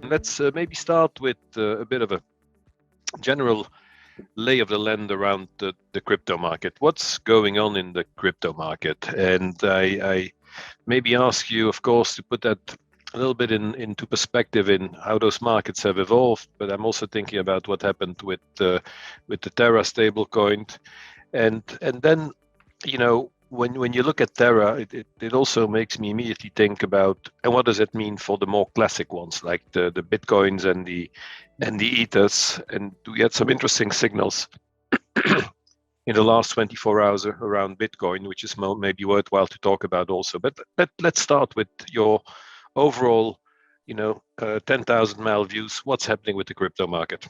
Let's maybe start with a bit of a general lay of the land around the crypto market. What's going on in the crypto market? And I maybe ask you, of course, to put that a little bit into perspective in how those markets have evolved. But I'm also thinking about what happened with the Terra stablecoin, and then when you look at Terra, it also makes me immediately think about, and what does it mean for the more classic ones like the Bitcoins and the Ethers? And we had some interesting signals in the last 24 hours around Bitcoin, which is maybe worthwhile to talk about also. But let's start with your overall, 10,000 mile views. What's happening with the crypto market?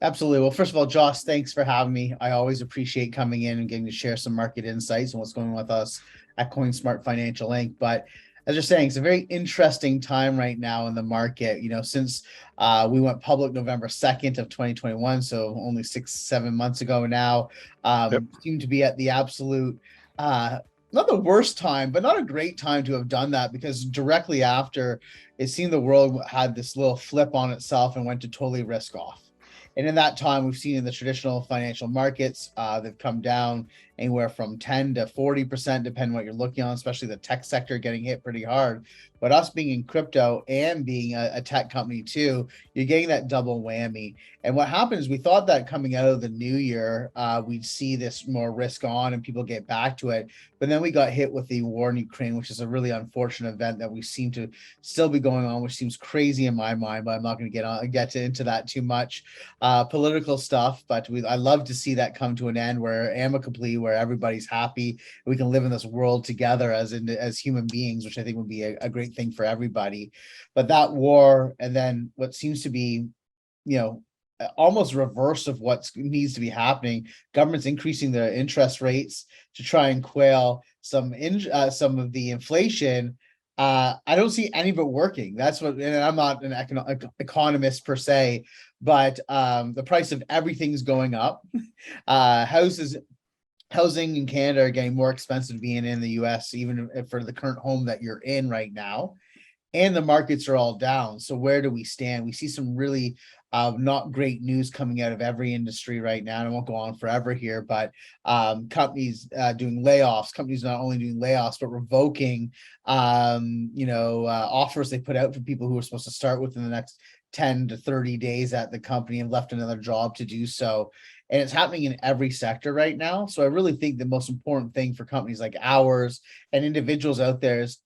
Absolutely. Well, first of all, Josh, thanks for having me. I always appreciate coming in and getting to share some market insights and what's going on with us at CoinSmart Financial Inc. But as you're saying, it's a very interesting time right now in the market. Since we went public November 2nd of 2021, so only 6-7 months ago now, seem to be at the absolute, not the worst time, but not a great time to have done that, because directly after, it seemed the world had this little flip on itself and went to totally risk off. And in that time, we've seen in the traditional financial markets, they've come down anywhere from 10 to 40%, depending on what you're looking on, especially the tech sector getting hit pretty hard. But us being in crypto and being a tech company too, you're getting that double whammy. And what happens, we thought that coming out of the new year, we'd see this more risk on and people get back to it. But then we got hit with the war in Ukraine, which is a really unfortunate event that we seem to still be going on, which seems crazy in my mind, but I'm not going to get into that too much. Political stuff, but I love to see that come to an end where amicably, where everybody's happy, we can live in this world together as human beings, which I think would be a great thing for everybody. But that war, and then what seems to be, almost reverse of what needs to be happening, governments increasing their interest rates to try and quail some of the inflation. I don't see any of it working. That's what, and I'm not an economist per se, but the price of everything's going up. Housing in Canada are getting more expensive being in the US, even for the current home that you're in right now. And the markets are all down. So where do we stand? We see some really not great news coming out of every industry right now. And I won't go on forever here, but companies doing layoffs, companies not only doing layoffs, but revoking, offers they put out for people who are supposed to start within the next 10 to 30 days at the company and left another job to do so. And it's happening in every sector right now. So I really think the most important thing for companies like ours and individuals out there is,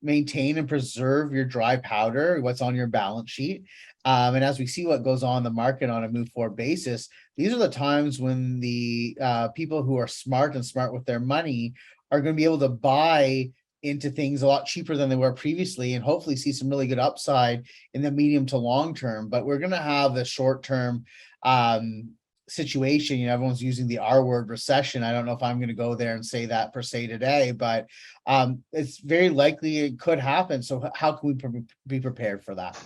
maintain and preserve your dry powder, what's on your balance sheet. And as we see what goes on in the market on a move forward basis, these are the times when the people who are smart with their money are going to be able to buy into things a lot cheaper than they were previously, and hopefully see some really good upside in the medium to long term. But we're going to have the short term situation. Everyone's using the R word, recession. I don't know if I'm going to go there and say that per se today, but it's very likely it could happen. So how can we be prepared for that?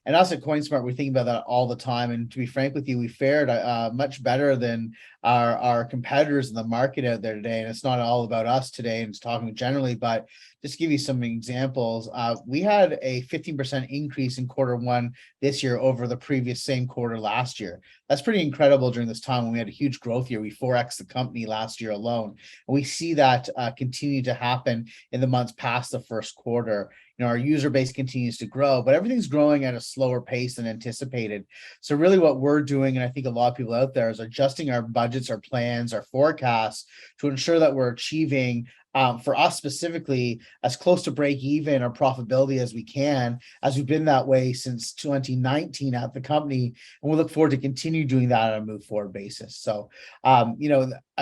And us at CoinSmart, we think about that all the time. And to be frank with you, we fared much better than our competitors in the market out there today. And it's not all about us today, and it's talking generally, but just to give you some examples, we had a 15% increase in Q1 this year over the previous same quarter last year. That's pretty incredible during this time when we had a huge growth year. We 4x the company last year alone. And we see that continue to happen in the months past the first quarter. Our user base continues to grow, but everything's growing at a slower pace than anticipated. So really what we're doing, and I think a lot of people out there, is adjusting our budgets, our plans, our forecasts to ensure that we're achieving, for us specifically, as close to break even or profitability as we can, as we've been that way since 2019 at the company. And we look forward to continue doing that on a move forward basis. So, I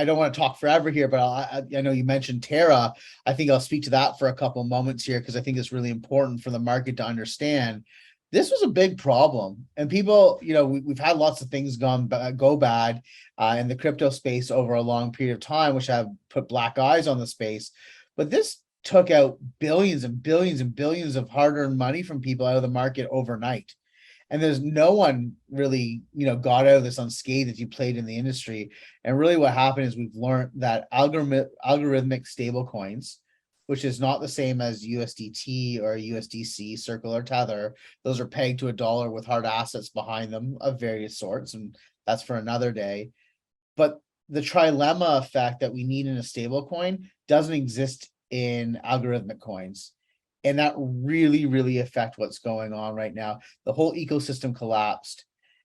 don't want to talk forever here, but I know you mentioned Terra. I think I'll speak to that for a couple of moments here, because I think it's really important for the market to understand. This was a big problem, and people, we've had lots of things go bad in the crypto space over a long period of time, which have put black eyes on the space. But this took out billions and billions and billions of hard-earned money from people out of the market overnight. And there's no one really, got out of this unscathed as you played in the industry. And really what happened is we've learned that algorithmic stable coins, which is not the same as USDT or USDC, Circle or Tether. Those are pegged to a dollar with hard assets behind them of various sorts, and that's for another day. But the trilemma effect that we need in a stable coin doesn't exist in algorithmic coins. And that really, really affect what's going on right now. The whole ecosystem collapsed.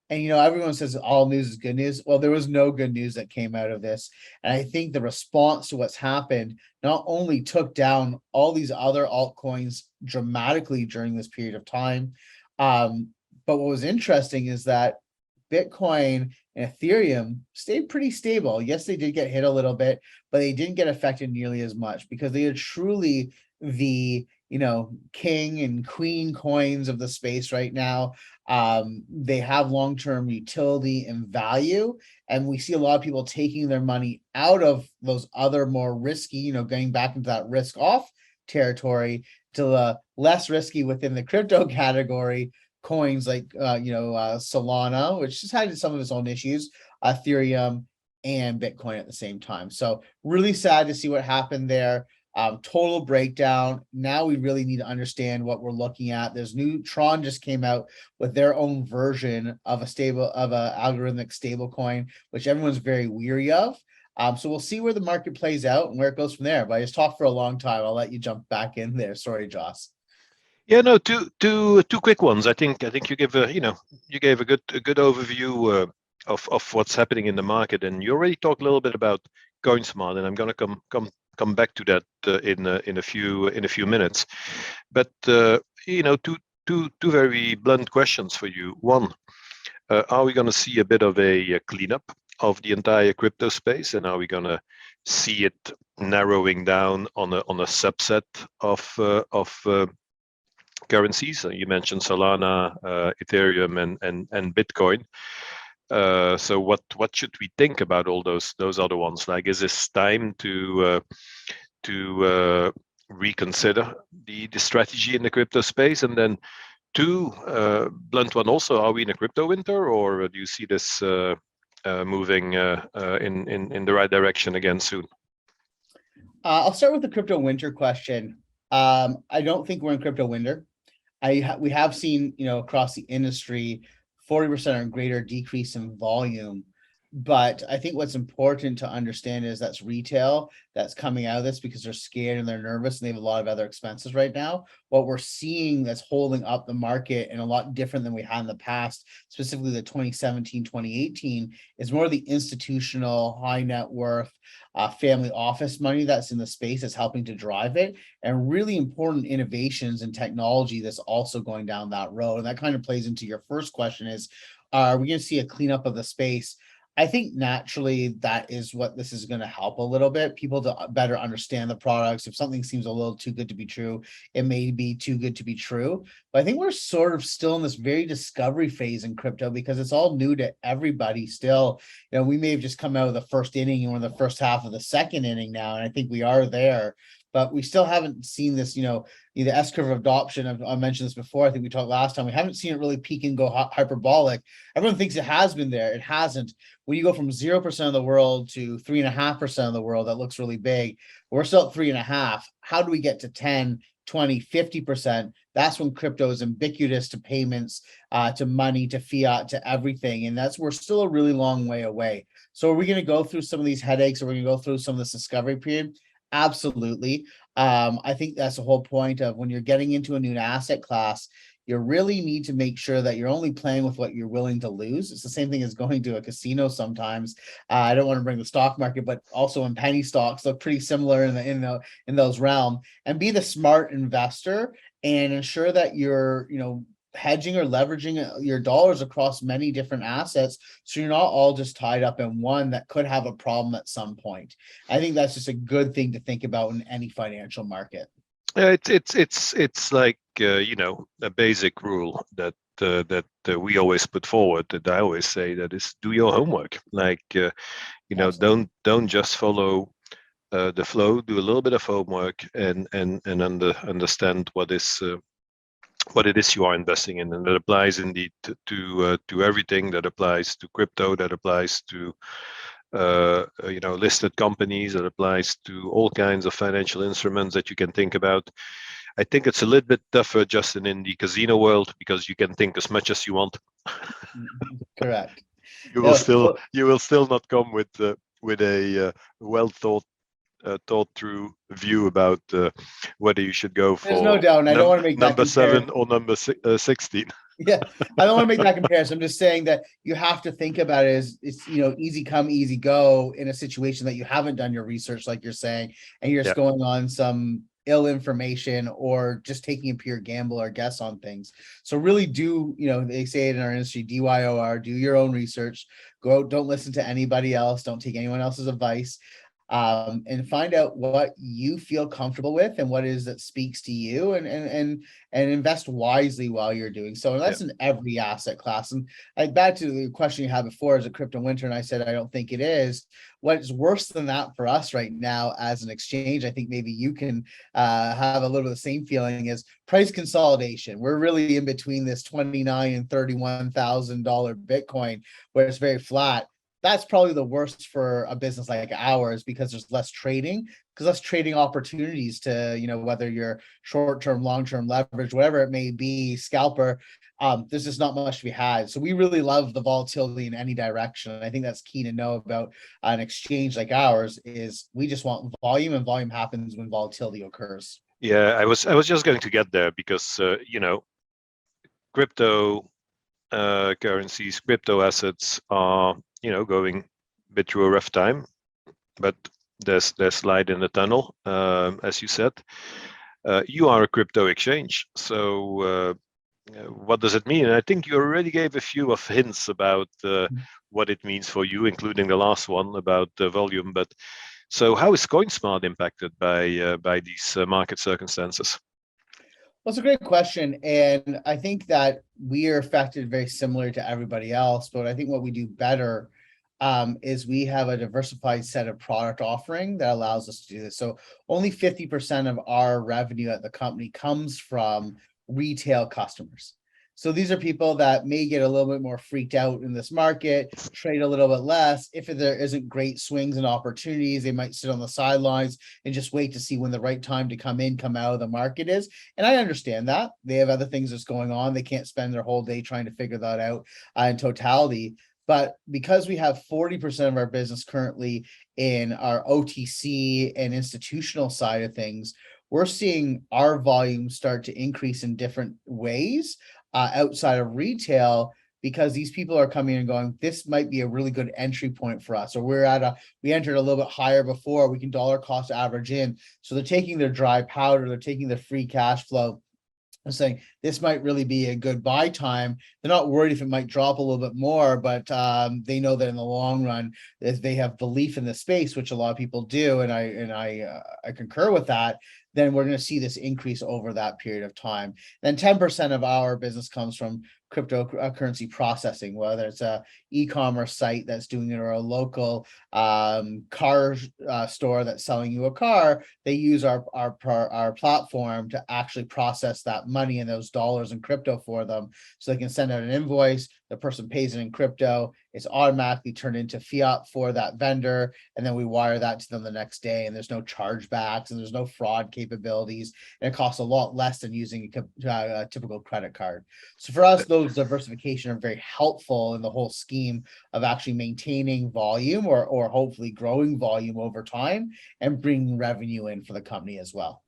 And everyone says all news is good news. Well, there was no good news that came out of this. And I think the response to what's happened not only took down all these other altcoins dramatically during this period of time, but what was interesting is that Bitcoin and Ethereum stayed pretty stable. Yes, they did get hit a little bit, but they didn't get affected nearly as much because they are truly the king and queen coins of the space right now. They have long-term utility and value, and we see a lot of people taking their money out of those other more risky, getting back into that risk off territory to the less risky within the crypto category coins like Solana, which has had some of its own issues, Ethereum and Bitcoin at the same time. So really sad to see what happened there. Total breakdown. Now we really need to understand what we're looking at. There's new Tron just came out with their own version of a algorithmic stable coin, which everyone's very weary of. So we'll see where the market plays out and where it goes from there. But I just talked for a long time. I'll let you jump back in there. Sorry, Joss. Yeah, no, two quick ones. I think you gave a good overview of what's happening in the market, and you already talked a little bit about CoinSmart, and I'm going to come back to that in a few minutes. But two very blunt questions for you. One, are we going to see a bit of a cleanup of the entire crypto space, and are we going to see it narrowing down on a subset of currencies? You mentioned Solana, Ethereum, and Bitcoin. So what should we think about all those other ones? Like, is this time to reconsider the strategy in the crypto space? And then two, blunt one also, are we in a crypto winter, or do you see this moving in the right direction again soon? I'll start with the crypto winter question. I don't think we're in crypto winter. We have seen, across the industry, 40% or greater decrease in volume. But I think what's important to understand is that's retail that's coming out of this because they're scared and they're nervous and they have a lot of other expenses right now. What we're seeing that's holding up the market and a lot different than we had in the past, specifically the 2017, 2018, is more of the institutional high net worth family office money that's in the space that's helping to drive it, and really important innovations and technology that's also going down that road. And that kind of plays into your first question is, are we going to see a cleanup of the space? I think naturally that is what this is going to help a little bit, people to better understand the products. If something seems a little too good to be true, it may be too good to be true. But I think we're sort of still in this very discovery phase in crypto because it's all new to everybody still. We may have just come out of the first inning and we're in the first half of the second inning now, and I think we are there. But we still haven't seen this, the S curve of adoption. I mentioned this before. I think we talked last time. We haven't seen it really peak and go hyperbolic. Everyone thinks it has been there. It hasn't. When you go from 0% of the world to 3.5% of the world, that looks really big. We're still at 3.5. How do we get to 10, 20, 50%? That's when crypto is ubiquitous to payments, to money, to fiat, to everything. And we're still a really long way away. So are we going to go through some of these headaches? Or are we going to go through some of this discovery period? Absolutely. I think that's the whole point of when you're getting into a new asset class, you really need to make sure that you're only playing with what you're willing to lose. It's the same thing as going to a casino sometimes. I don't want to bring the stock market, but also in penny stocks look pretty similar in those realm. And be the smart investor and ensure that you're hedging or leveraging your dollars across many different assets, so you're not all just tied up in one that could have a problem at some point. I think that's just a good thing to think about in any financial market. It's like a basic rule that we always put forward, that I always say, that is, do your homework. Like don't just follow the flow. Do a little bit of homework and understand what it is you are investing in, and that applies indeed to everything. That applies to crypto. That applies to listed companies. It applies to all kinds of financial instruments that you can think about. I think it's a little bit tougher just in the casino world because you can think as much as you want. Correct. You will Yeah, still so not come with a well thought through view about whether you should go there's no for doubt, and I don't want to make that number 7 comparison. or number 16. Yeah, I don't want to make that comparison. I'm just saying that you have to think about it as it's easy come, easy go in a situation that you haven't done your research, like you're saying, and you're just Yeah, going on some ill information or just taking a pure gamble or guess on things. So really do, they say it in our industry, DYOR, do your own research. Go out, don't listen to anybody else, don't take anyone else's advice. And find out what you feel comfortable with and what it is that speaks to you, and invest wisely while you're doing so. And yeah, that's in every asset class. And like back to the question you had before, is it crypto winter? And I said I don't think it is. What's worse than that for us right now as an exchange, I think maybe you can have a little bit of the same feeling, is price consolidation. We're really in between this 29 and $31,000 Bitcoin, where it's very flat. That's probably the worst for a business like ours because there's less trading, because less trading opportunities to, whether you're short-term, long-term leverage, whatever it may be, scalper, there's just not much to be had. So we really love the volatility in any direction. And I think that's key to know about an exchange like ours, is we just want volume, and volume happens when volatility occurs. yeah. I was just going to get there because crypto currencies, crypto assets are going a bit through a rough time, but there's light in the tunnel, as you said. You are a crypto exchange, so what does it mean? And I think you already gave a few of hints about what it means for you, including the last one about the volume. But so, how is CoinSmart impacted by these market circumstances? Well, it's a great question. And I think that we are affected very similar to everybody else. But I think what we do better is we have a diversified set of product offering that allows us to do this. So only 50% of our revenue at the company comes from retail customers. So these are people that may get a little bit more freaked out in this market, trade a little bit less. If there isn't great swings and opportunities, they might sit on the sidelines and just wait to see when the right time to come in, come out of the market is. And I understand that. They have other things that's going on. They can't spend their whole day trying to figure that out in totality. But because we have 40% of our business currently in our OTC and institutional side of things, we're seeing our volume start to increase in different ways outside of retail, because these people are coming and going, this might be a really good entry point for us. Or we entered a little bit higher before, we can dollar cost average in. So they're taking their dry powder, they're taking their free cash flow, and saying this might really be a good buy time. They're not worried if it might drop a little bit more, but they know that in the long run, if they have belief in the space, which a lot of people do, and I concur with that, then we're going to see this increase over that period of time. Then 10% of our business comes from cryptocurrency processing, whether it's a e-commerce site that's doing it, or a local car store that's selling you a car. They use our platform to actually process that money and those dollars in crypto for them, so they can send out an invoice, the person pays it in crypto, it's automatically turned into fiat for that vendor, and then we wire that to them the next day, and there's no chargebacks and there's no fraud capabilities, and it costs a lot less than using a typical credit card. So for us, those diversification are very helpful in the whole scheme of actually maintaining volume, or hopefully growing volume over time, and bringing revenue in for the company as well.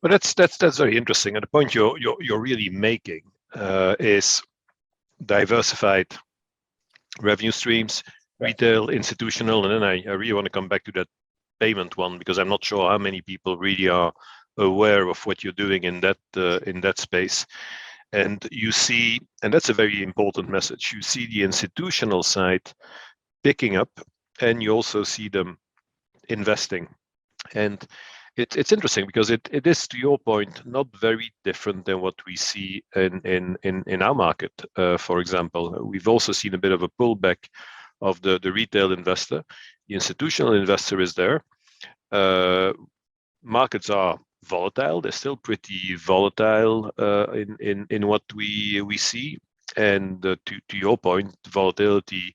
But that's very interesting. And the point you're really making is diversified revenue streams, retail, institutional, and then I really want to come back to that payment one, because I'm not sure how many people really are aware of what you're doing in that space. And you see, and that's a very important message, you see the institutional side picking up, and you also see them investing. And it's interesting because it is, to your point, not very different than what we see in our market. For example, we've also seen a bit of a pullback of the retail investor. The institutional investor is there. Markets are volatile. They're still pretty volatile in what we see. And to your point, volatility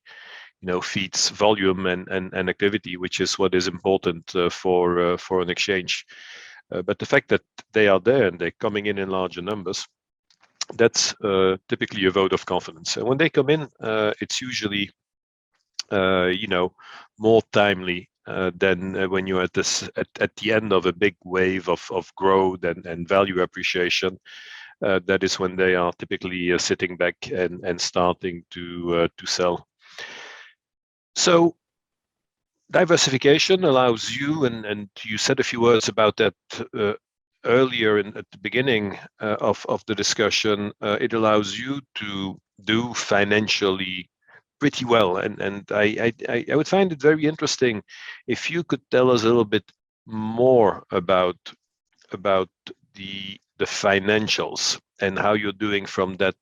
feeds volume and activity, which is what is important for an exchange. But the fact that they are there and they're coming in larger numbers, that's typically a vote of confidence. And when they come in, it's usually more timely than when you're at the end of a big wave of growth and value appreciation. That is when they are typically sitting back and starting to sell. So diversification allows you, and you said a few words about that earlier at the beginning of the discussion. It allows you to do financially pretty well, and I would find it very interesting if you could tell us a little bit more about the financials and how you're doing from that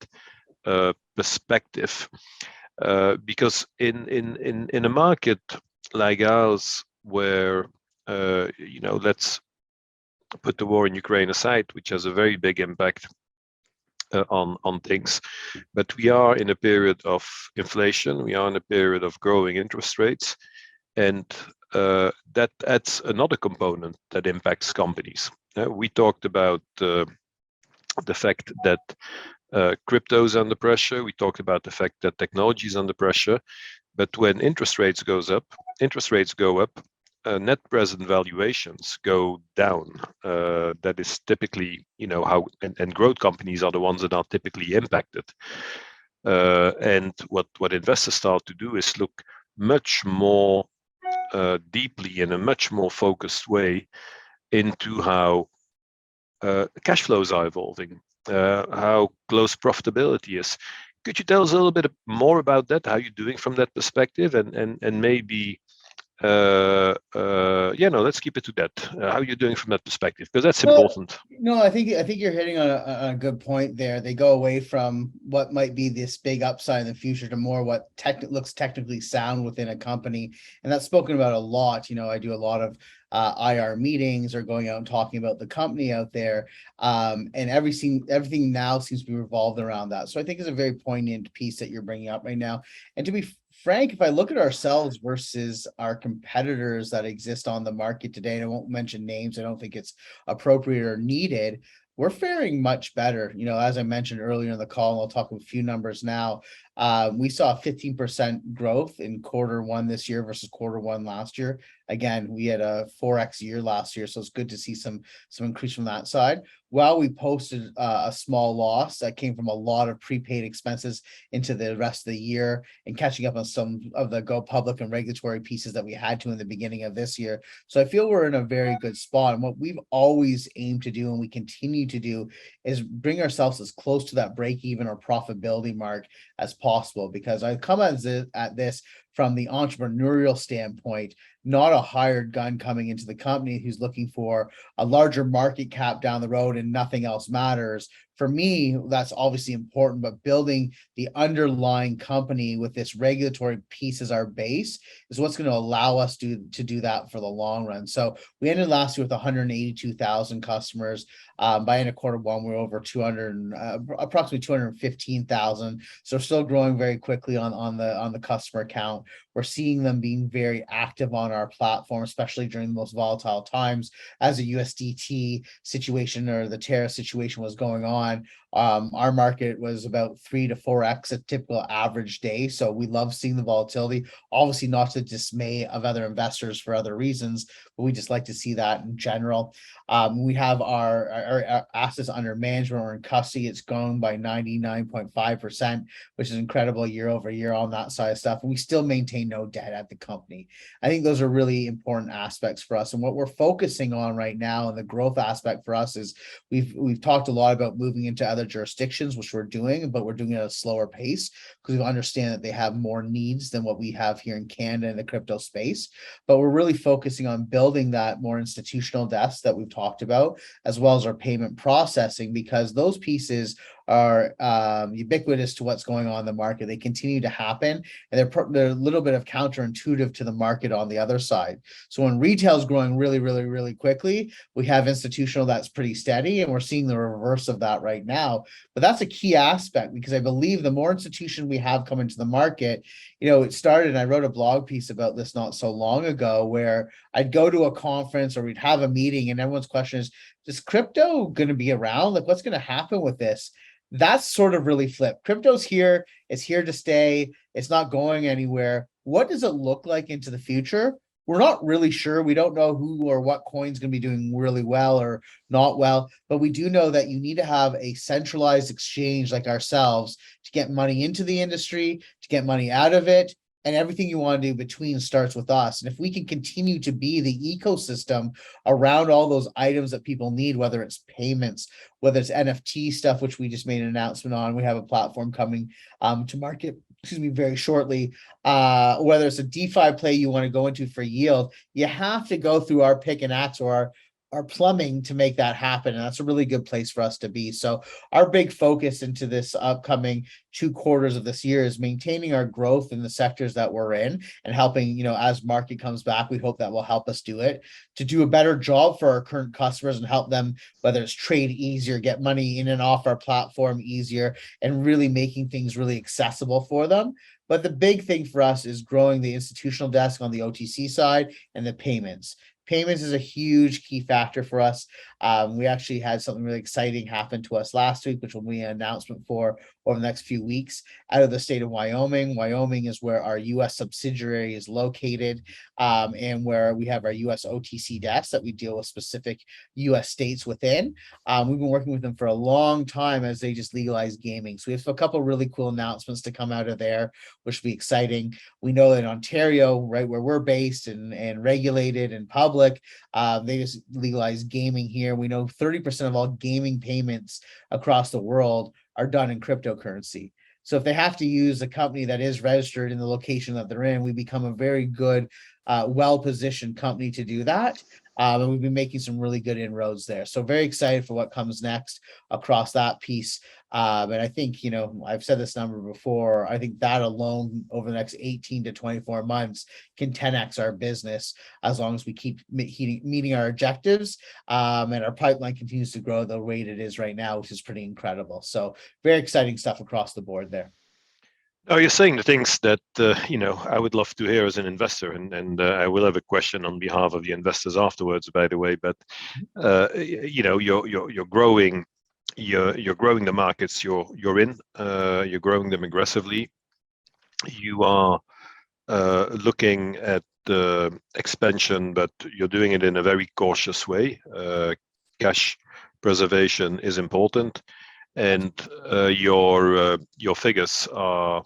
perspective, because in a market like ours, where let's put the war in Ukraine aside, which has a very big impact on things, but we are in a period of inflation, we are in a period of growing interest rates, and that adds another component that impacts companies. We talked about the fact that crypto is under pressure. We talked about the fact that technology is under pressure. But when interest rates go up, net present valuations go down. That is typically, how, and growth companies are the ones that are typically impacted. And what investors start to do is look much more deeply, in a much more focused way, into how cash flows are evolving, how close profitability is. Could you tell us a little bit more about that? How you're doing from that perspective, and maybe, let's keep it to that. How you're doing from that perspective, because that's important. No, I think you're hitting on a good point there. They go away from what might be this big upside in the future to more what looks technically sound within a company, and that's spoken about a lot. I do a lot of IR meetings or going out and talking about the company out there, and everything now seems to be revolved around that. So I think it's a very poignant piece that you're bringing up right now. And to be frank, if I look at ourselves versus our competitors that exist on the market today, and I won't mention names, I don't think it's appropriate or needed, we're faring much better. As I mentioned earlier in the call, and I'll talk a few numbers now. We saw 15% growth in Q1 this year versus Q1 last year. Again, we had a 4x year last year, so it's good to see some increase from that side. While we posted a small loss that came from a lot of prepaid expenses into the rest of the year and catching up on some of the go public and regulatory pieces that we had to in the beginning of this year. So I feel we're in a very good spot. And what we've always aimed to do, and we continue to do, is bring ourselves as close to that break even or profitability mark as possible, because I come at this from the entrepreneurial standpoint, not a hired gun coming into the company who's looking for a larger market cap down the road and nothing else matters. For me, that's obviously important, but building the underlying company with this regulatory piece as our base is what's going to allow us to do that for the long run. So we ended last year with 182,000 customers. By end of Q1, we're over approximately 215,000. So we're still growing very quickly on the customer count. We're seeing them being very active on our platform, especially during the most volatile times as a USDT situation or the tariff situation was going on. Our market was about 3 to 4x a typical average day. So we love seeing the volatility, obviously not to dismay of other investors for other reasons, but we just like to see that in general. We have our assets under management or in custody. It's grown by 99.5%, which is incredible year over year on that side of stuff. And we still maintain no debt at the company. I think those are really important aspects for us. And what we're focusing on right now, and the growth aspect for us, is we've talked a lot about moving into other jurisdictions, which we're doing, but we're doing it at a slower pace because we understand that they have more needs than what we have here in Canada in the crypto space. But we're really focusing on building that more institutional desk that we've talked about, as well as our payment processing, because those pieces are ubiquitous to what's going on in the market. They continue to happen, and they're a little bit of counterintuitive to the market on the other side. So when retail is growing really, really, really quickly, we have institutional that's pretty steady, and we're seeing the reverse of that right now. But that's a key aspect, because I believe the more institution we have come into the market, it started, and I wrote a blog piece about this not so long ago, where I'd go to a conference or we'd have a meeting and everyone's question is crypto going to be around? Like, what's going to happen with this? That's sort of really flipped. Crypto's here. It's here to stay. It's not going anywhere. What does it look like into the future? We're not really sure. We don't know who or what coin's going to be doing really well or not well, but we do know that you need to have a centralized exchange like ourselves to get money into the industry, to get money out of it, and everything you want to do between starts with us. And if we can continue to be the ecosystem around all those items that people need, whether it's payments, whether it's NFT stuff, which we just made an announcement on, we have a platform coming to market, very shortly. Whether it's a DeFi play you want to go into for yield, you have to go through our pick and axe or our plumbing to make that happen. And that's a really good place for us to be. So our big focus into this upcoming 2 quarters of this year is maintaining our growth in the sectors that we're in and helping, as market comes back, we hope that will help us do it, to do a better job for our current customers and help them, whether it's trade easier, get money in and off our platform easier, and really making things really accessible for them. But the big thing for us is growing the institutional desk on the OTC side and the payments. Payments is a huge key factor for us. We actually had something really exciting happen to us last week, which will be an announcement for over the next few weeks out of the state of Wyoming. Wyoming is where our U.S. subsidiary is located, and where we have our U.S. OTC desk that we deal with specific U.S. states within. We've been working with them for a long time as they just legalize gaming. So we have a couple of really cool announcements to come out of there, which will be exciting. We know that in Ontario, right where we're based and regulated and public, they just legalized gaming here. We know 30% of all gaming payments across the world are done in cryptocurrency. So if they have to use a company that is registered in the location that they're in, we become a very good, well-positioned company to do that. And we've been making some really good inroads there. So very excited for what comes next across that piece. And I think, I've said this number before, I think that alone over the next 18 to 24 months can 10x our business as long as we keep meeting our objectives. And our pipeline continues to grow the rate it is right now, which is pretty incredible. So very exciting stuff across the board there. Oh, you're saying the things that I would love to hear as an investor, and I will have a question on behalf of the investors afterwards, by the way. But you're growing, you're growing the markets you're in. You're growing them aggressively. You are looking at the expansion, but you're doing it in a very cautious way. Cash preservation is important. And your figures are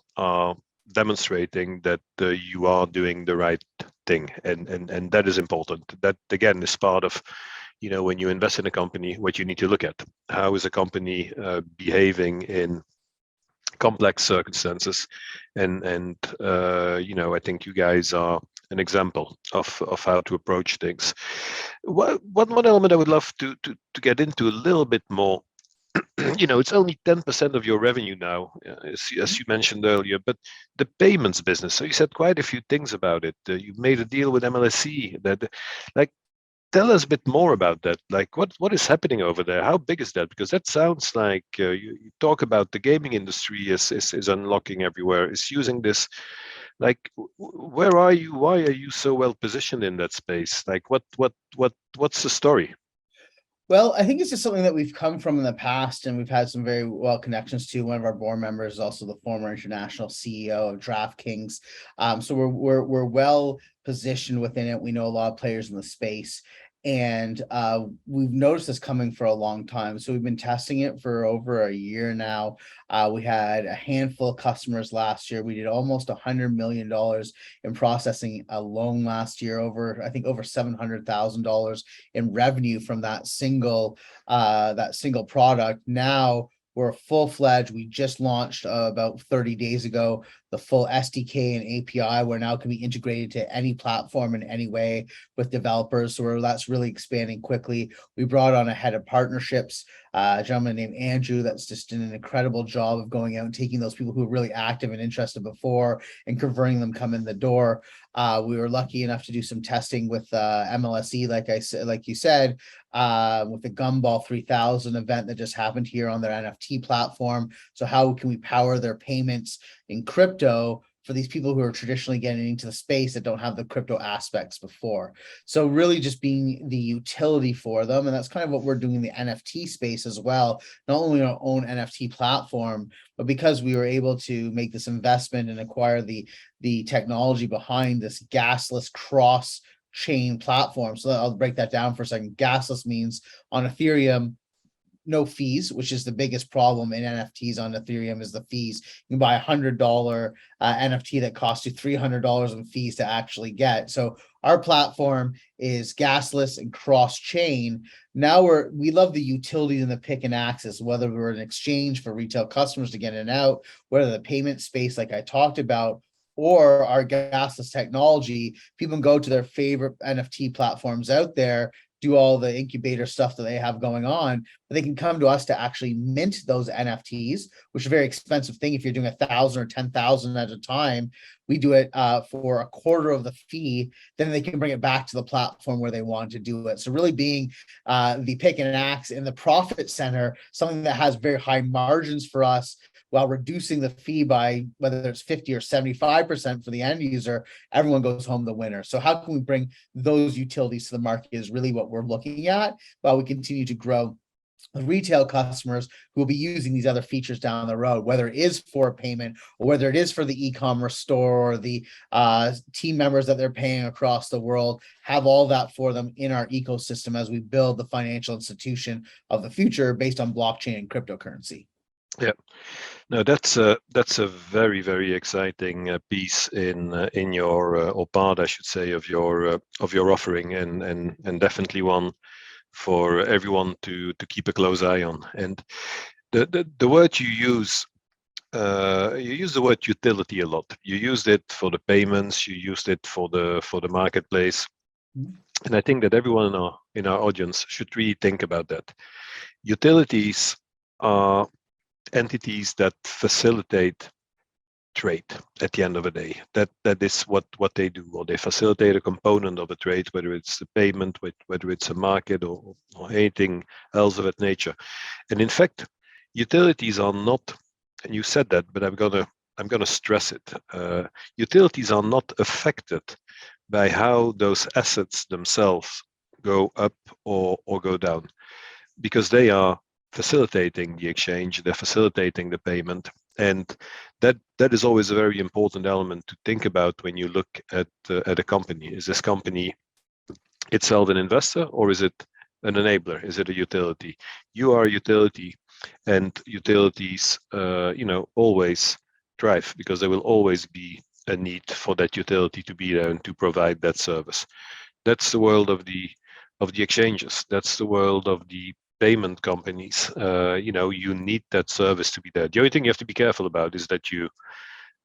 demonstrating that you are doing the right thing, and that is important. That again is part of, when you invest in a company, what you need to look at. How is a company behaving in complex circumstances? And I think you guys are an example of how to approach things. One element I would love to get into a little bit more. It's only 10% of your revenue now, as you mentioned earlier, but the payments business. So you said quite a few things about it. You made a deal with MLSE. Tell us a bit more about that. What is happening over there? How big is that? Because that sounds like you talk about the gaming industry is unlocking everywhere, is using this. Where are you? Why are you so well positioned in that space? What's the story? Well, I think it's just something that we've come from in the past, and we've had some very well connections to. One of our board members is also the former international CEO of DraftKings. So we're well positioned within it. We know a lot of players in the space, and we've noticed this coming for a long time. So we've been testing it for over a year now. We had a handful of customers last year. We did almost $100 million in processing alone last year, over $700,000 in revenue from that single product. Now we're full-fledged. We just launched about 30 days ago the full SDK and API, where now can be integrated to any platform in any way with developers. So that's really expanding quickly. We brought on a head of partnerships, a gentleman named Andrew, that's just done an incredible job of going out and taking those people who were really active and interested before and converting them come in the door. We were lucky enough to do some testing with MLSE, like you said, with the Gumball 3000 event that just happened here on their NFT platform. So how can we power their payments in crypto for these people who are traditionally getting into the space that don't have the crypto aspects before? So really just being the utility for them. And that's kind of what we're doing in the NFT space as well. Not only our own NFT platform, but because we were able to make this investment and acquire the technology behind this gasless cross chain platform. So I'll break that down for a second. Gasless means on Ethereum, no fees, which is the biggest problem in NFTs on Ethereum, is the fees. You can buy $100 NFT that costs you $300 in fees to actually get. So our platform is gasless and cross-chain. Now we love the utility and the pick and access, whether we're an exchange for retail customers to get in and out, whether the payment space, like I talked about, or our gasless technology. People can go to their favorite NFT platforms out there, do all the incubator stuff that they have going on, but they can come to us to actually mint those NFTs, which is a very expensive thing. If you're doing 1,000 or 10,000 at a time, we do it for a quarter of the fee. Then they can bring it back to the platform where they want to do it. So really being the pick and axe in the profit center, something that has very high margins for us, while reducing the fee by whether it's 50 or 75% for the end user, everyone goes home the winner. So how can we bring those utilities to the market is really what we're looking at while we continue to grow retail customers who will be using these other features down the road, whether it is for payment or whether it is for the e-commerce store or the team members that they're paying across the world, have all that for them in our ecosystem as we build the financial institution of the future based on blockchain and cryptocurrency. Yeah, no, that's a very, very exciting piece in your or part, I should say, of your offering, and definitely one for everyone to keep a close eye on. And the word you use the word utility a lot. You used it for the payments, you used it for the marketplace, and I think that everyone in our audience should really think about that. Utilities are entities that facilitate trade at the end of the day. That is what they do, or they facilitate a component of a trade, whether it's a payment, whether it's a market, or anything else of that nature. And in fact, utilities are not, and you said that, but I'm gonna stress it. Utilities are not affected by how those assets themselves go up or go down, because they are facilitating the exchange, they're facilitating the payment, and that is always a very important element to think about when you look at a company. Is this company itself an investor, or is it an enabler? Is it a utility? You are a utility, and utilities, always thrive because there will always be a need for that utility to be there and to provide that service. That's the world of the exchanges. That's the world of the payment companies. You need that service to be there. The only thing you have to be careful about is that you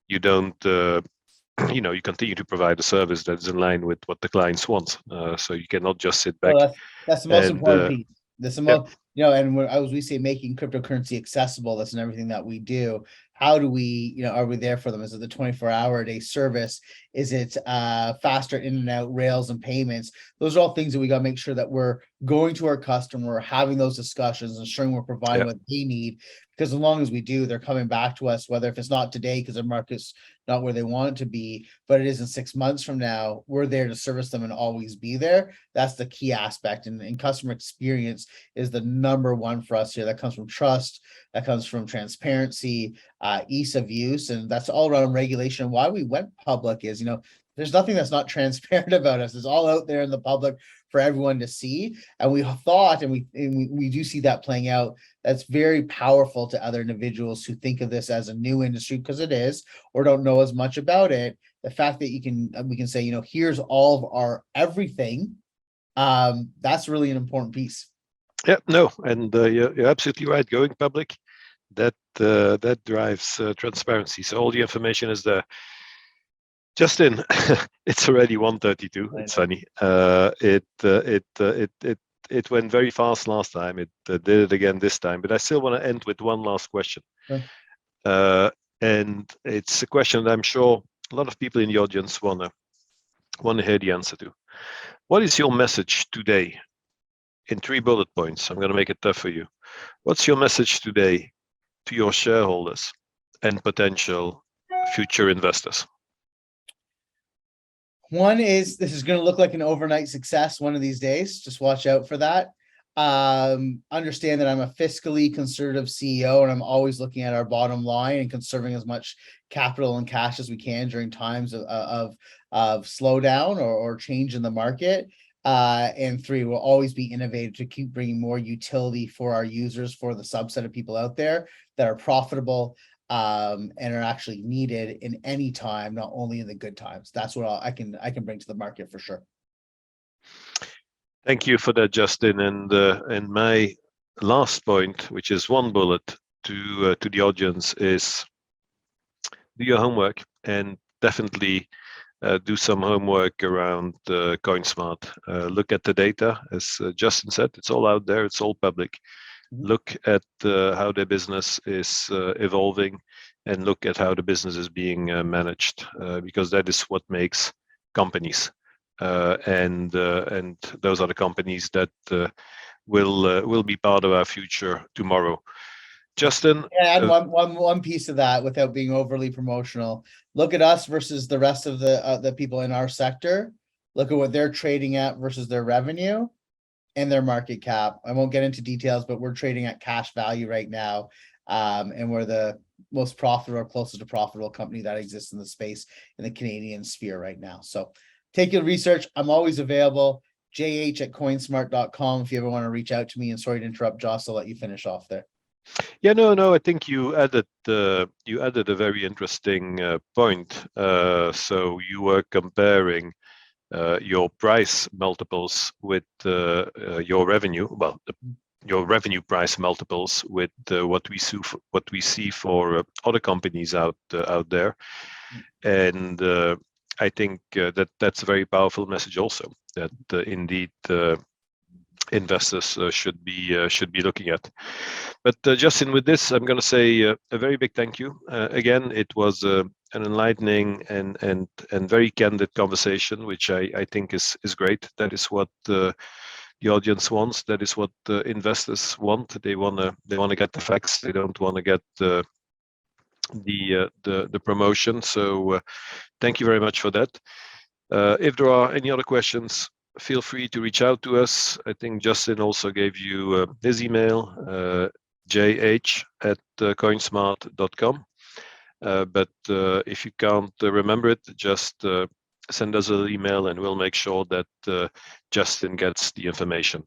don't you continue to provide a service that's in line with what the clients want. So you cannot just sit back. Well, that's the most important piece. That's the most, yeah. And as we say, making cryptocurrency accessible, that's in everything that we do. How do we, are we there for them? Is it the 24-hour-a-day service? Is it faster in and out rails and payments? Those are all things that we got to make sure that we're going to our customer, having those discussions, ensuring we're providing what they need. Because as long as we do, they're coming back to us, whether if it's not today because their market's not where they want it to be, but it is in 6 months from now, we're there to service them and always be there. That's the key aspect. And customer experience is the number one for us here. That comes from trust, that comes from transparency, ease of use, and that's all around regulation. Why we went public is, there's nothing that's not transparent about us. It's all out there in the public for everyone to see. And we thought, and we do see that playing out. That's very powerful to other individuals who think of this as a new industry, because it is, or don't know as much about it. The fact that we can say, here's all of our everything. That's really an important piece. Yeah, no, and you're absolutely right. Going public, that that drives transparency. So all the information is there. Justin, it's already 1:32. It's funny. It went very fast last time. It did it again this time. But I still want to end with one last question. Sure. And it's a question that I'm sure a lot of people in the audience want to hear the answer to. What is your message today? In 3 bullet points. I'm going to make it tough for you. What's your message today to your shareholders and potential future investors? One is, this is going to look like an overnight success one of these days. Just watch out for that. Understand that I'm a fiscally conservative CEO, and I'm always looking at our bottom line and conserving as much capital and cash as we can during times of slowdown or change in the market. And 3, we'll always be innovative to keep bringing more utility for our users, for the subset of people out there that are profitable and are actually needed in any time, not only in the good times. That's what I can bring to the market for sure. Thank you for that, Justin. And my last point, which is 1 bullet to the audience, is do your homework and definitely do some homework around CoinSmart. Look at the data, as Justin said. It's all out there. It's all public. Look at how the business is evolving, and look at how the business is being managed, because that is what makes companies. And those are the companies that will be part of our future tomorrow. Justin, and one piece of that, without being overly promotional, look at us versus the rest of the people in our sector. Look at what they're trading at versus their revenue and their market cap. I won't get into details, but we're trading at cash value right now, and we're the most profitable or closest to profitable company that exists in the space in the Canadian sphere right now. So take your research. I'm always available. jh@coinsmart.com if you ever want to reach out to me. And sorry to interrupt, Joss. I'll let you finish off there. Yeah, no. I think you added a very interesting point. So you were comparing your price multiples with your revenue. Well, your revenue price multiples with what we see for other companies out there, and I think that's a very powerful message also, that indeed investors should be looking at. But Justin, with this, I'm going to say a very big thank you. Again, it was an enlightening and very candid conversation, which I think is great. That is what the audience wants. That is what investors want. They want to get the facts. They don't want to get the promotion. So thank you very much for that. If there are any other questions, feel free to reach out to us. I think Justin also gave you his email, jh@coinsmart.com. But if you can't remember it, just send us an email and we'll make sure that Justin gets the information.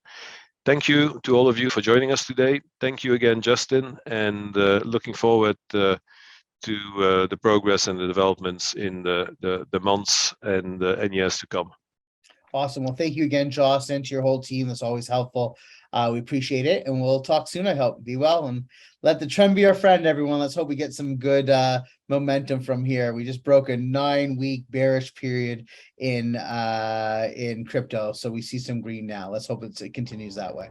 Thank you to all of you for joining us today. Thank you again, Justin, and looking forward to the progress and the developments in the months and years to come. Awesome. Well, thank you again, Joss, and to your whole team. That's always helpful. We appreciate it, and we'll talk soon. I hope. Be well, and let the trend be our friend, everyone. Let's hope we get some good momentum from here. We just broke a 9-week bearish period in crypto, so we see some green now. Let's hope it continues that way.